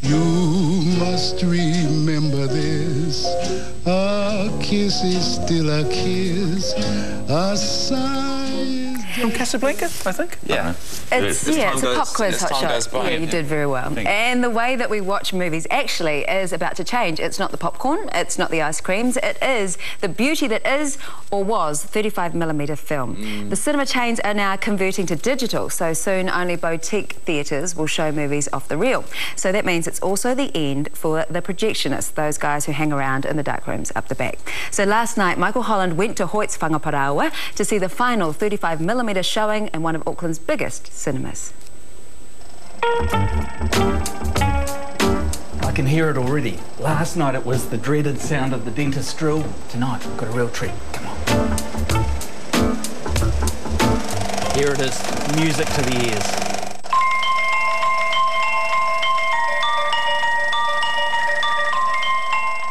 You must remember this. A kiss is still a kiss. A sigh is... From Casablanca, I think? Yeah. It's a pop quiz hot shot. By, yeah, you did very well. And the way that we watch movies actually is about to change. It's not the popcorn, it's not the ice creams, it is the beauty that is or was 35mm film. The cinema chains are now converting to digital, so soon only boutique theatres will show movies off the reel. So that means it's also the end for the projectionists, those guys who hang around in the dark rooms up the back. So last night, Michael Holland went to Hoyts Whangaparaoa to see the final 35mm showing in one of Auckland's biggest cinemas. I can hear it already. Last night it was the dreaded sound of the dentist's drill. Tonight we've got a real treat. Come on. Here it is, music to the ears.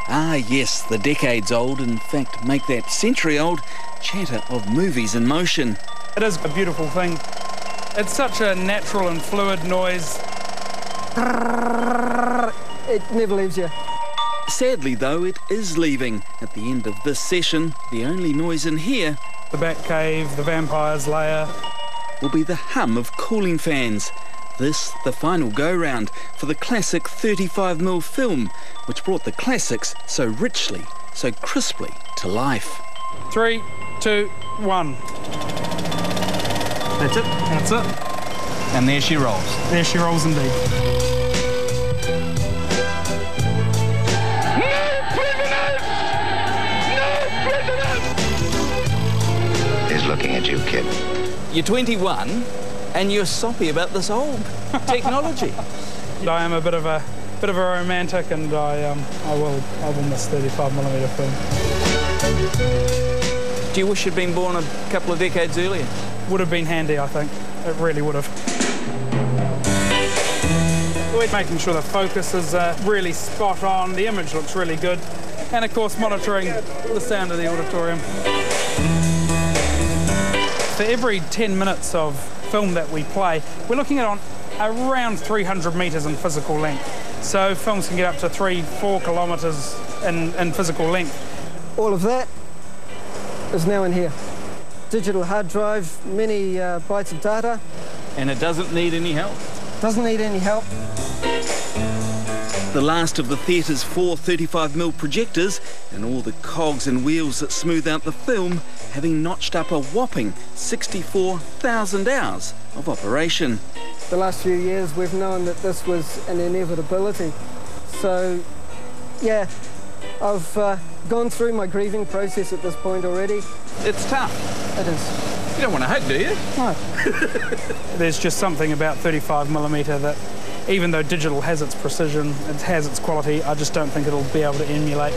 Ah yes, the decades-old, in fact make that century-old, chatter of movies in motion. It is a beautiful thing. It's such a natural and fluid noise. It never leaves you. Sadly though, it is leaving. At the end of this session, the only noise in here... The Batcave, the Vampire's Lair... will be the hum of cooling fans. This, the final go-round for the classic 35mm film, which brought the classics so richly, so crisply to life. 3, 2, 1. That's it? That's it. And there she rolls. There she rolls indeed. He's looking at you, kid. You're 21 and you're soppy about this old technology. I am a bit of a romantic, and I will miss 35mm film. Do you wish you'd been born a couple of decades earlier? Would have been handy, I think. It really would have. We're making sure the focus is really spot on, the image looks really good, and of course monitoring the sound of the auditorium. For every 10 minutes of film that we play, we're looking at around 300 metres in physical length. So films can get up to 3-4 kilometres in physical length. All of that is now in here. Digital hard drive, many bytes of data. And it doesn't need any help. Doesn't need any help. The last of the theatre's 4 35mm projectors and all the cogs and wheels that smooth out the film having notched up a whopping 64,000 hours of operation. The last few years we've known that this was an inevitability. So, yeah, I've gone through my grieving process at this point already. It's tough. It is. You don't want to hug, do you? No. There's just something about 35mm that, even though digital has its precision, it has its quality, I just don't think it'll be able to emulate.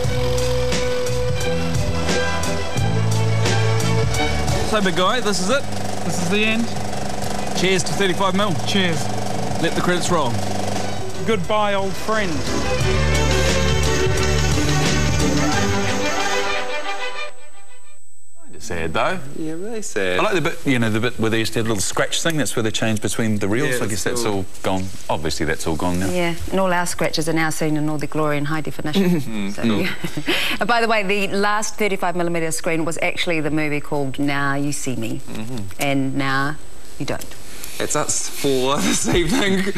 So, big guy, this is it? This is the end. Cheers to 35mm. Cheers. Let the credits roll. Goodbye, old friend. Sad though. Yeah, really sad. I like the bit, you know, the bit where they used to have a little scratch thing. That's where they changed between the reels. Yeah, I guess that's all gone. Obviously, that's all gone now. Yeah, and all our scratches are now seen in all their glory and high definition. So, yeah. And by the way, the last 35mm screen was actually the movie called Now You See Me, and Now You Don't. It's us 4 this evening.